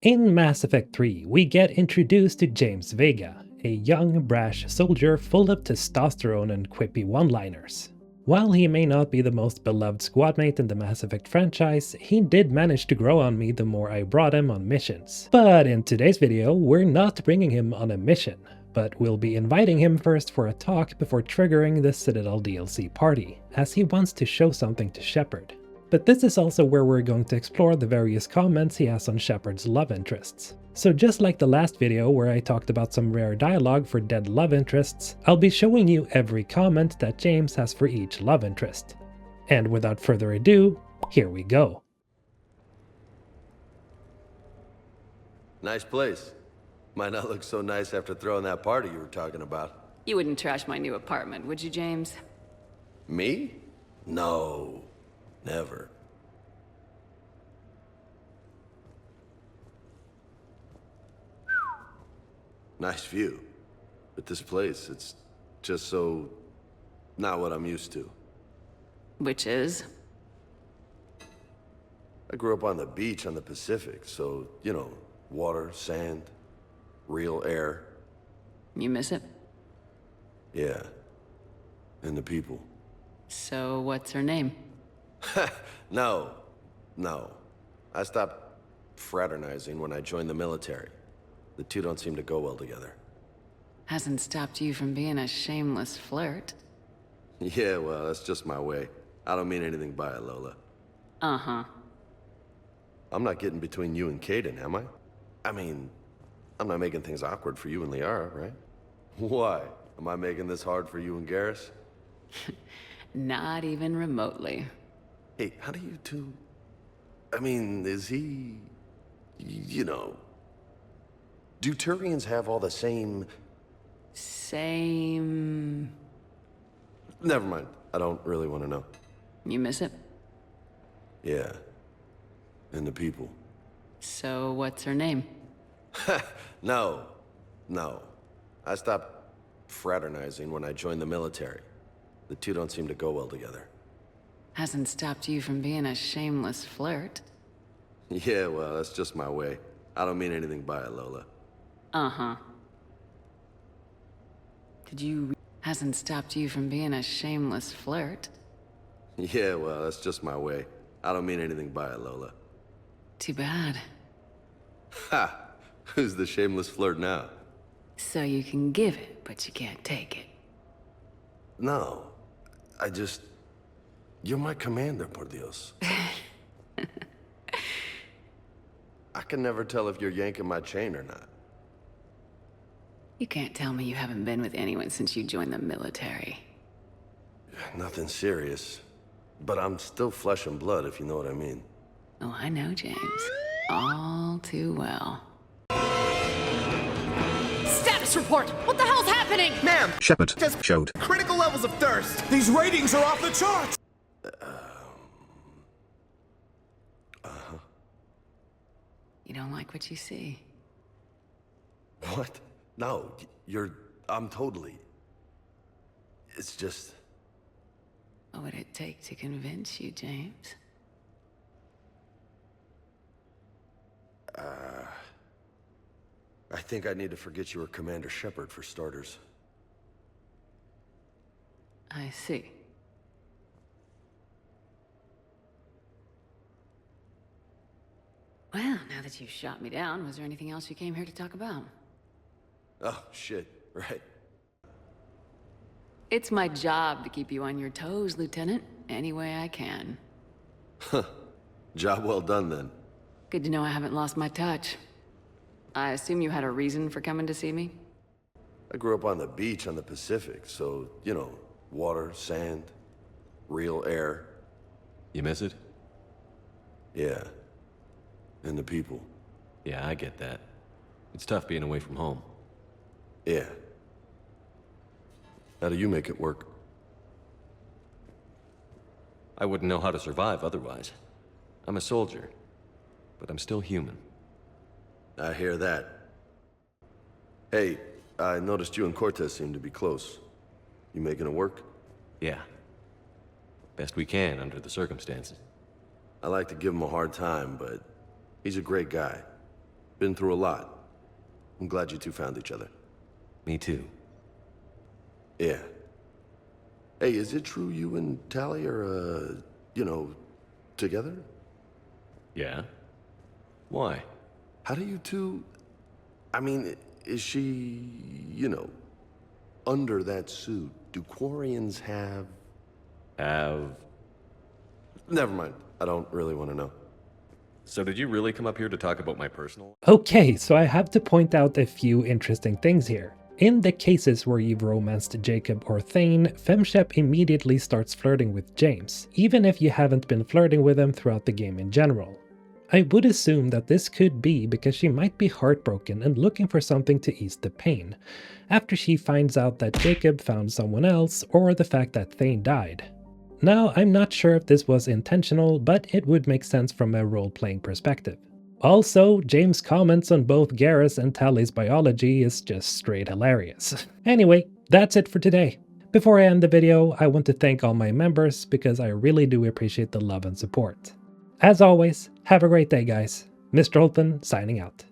In Mass Effect 3, we get introduced to James Vega, a young, brash soldier full of testosterone and quippy one-liners. While he may not be the most beloved squadmate in the Mass Effect franchise, he did manage to grow on me the more I brought him on missions. But in today's video, we're not bringing him on a mission, but we'll be inviting him first for a talk before triggering the Citadel DLC party, as he wants to show something to Shepard. But this is also where we're going to explore the various comments he has on Shepard's love interests. So just like the last video where I talked about some rare dialogue for dead love interests, I'll be showing you every comment that James has for each love interest. And without further ado, here we go. Nice place. Might not look so nice after throwing that party you were talking about. You wouldn't trash my new apartment, would you, James? Me? No. Never. Nice view. But this place, it's just so... not what I'm used to. Which is? I grew up on the beach on the Pacific, so, you know, water, sand, real air. You miss it? Yeah. And the people. So, what's her name? No. I stopped fraternizing when I joined the military. The two don't seem to go well together. Hasn't stopped you from being a shameless flirt. Yeah, well, that's just my way. I don't mean anything by it, Lola. Uh-huh. I'm not getting between you and Kaidan, am I? I mean, I'm not making things awkward for you and Liara, right? Why? Am I making this hard for you and Garrus? Not even remotely. Hey, how do you two... I mean, is he... you know... do Turians have all the same... Same... Never mind. I don't really want to know. You miss it? Yeah. And the people. So, what's her name? No. I stopped fraternizing when I joined the military. The two don't seem to go well together. Hasn't stopped you from being a shameless flirt. Yeah, well, that's just my way. I don't mean anything by it, Lola. Uh-huh. Hasn't stopped you from being a shameless flirt. Yeah, well, that's just my way. I don't mean anything by it, Lola. Too bad. Ha! Who's the shameless flirt now? So you can give it, but you can't take it. No. I just... You're my commander, por Dios. I can never tell if you're yanking my chain or not. You can't tell me you haven't been with anyone since you joined the military. Nothing serious. But I'm still flesh and blood, if you know what I mean. Oh, I know, James. All too well. Status report! What the hell's happening? Ma'am! Shepard just showed critical levels of thirst. These ratings are off the charts. You don't like what you see. What? No, I'm totally... It's just... What would it take to convince you, James? I think I need to forget you were Commander Shepard, for starters. I see. Well, now that you've shot me down, was there anything else you came here to talk about? Oh, shit, right. It's my job to keep you on your toes, Lieutenant, any way I can. Huh. Job well done, then. Good to know I haven't lost my touch. I assume you had a reason for coming to see me? I grew up on the beach on the Pacific, so, you know, water, sand, real air. You miss it? Yeah. And the people. Yeah, I get that. It's tough being away from home. Yeah. How do you make it work? I wouldn't know how to survive otherwise. I'm a soldier, but I'm still human. I hear that. Hey, I noticed you and Cortez seem to be close. You making it work? Yeah. Best we can under the circumstances. I like to give him a hard time, but he's a great guy. Been through a lot. I'm glad you two found each other. Me too. Yeah. Hey, is it true you and Tali are, together? Yeah? Why? How do you two... I mean, is she, under that suit? Do Quarians have... Never mind. I don't really want to know. So did you really come up here to talk about my personal... Okay, so I have to point out a few interesting things here. In the cases where you've romanced Jacob or Thane, FemShep immediately starts flirting with James, even if you haven't been flirting with him throughout the game in general. I would assume that this could be because she might be heartbroken and looking for something to ease the pain, after she finds out that Jacob found someone else or the fact that Thane died. Now, I'm not sure if this was intentional, but it would make sense from a role-playing perspective. Also, James' comments on both Garrus and Tali's biology is just straight hilarious. Anyway, that's it for today. Before I end the video, I want to thank all my members because I really do appreciate the love and support. As always, have a great day guys. MrHulthen signing out.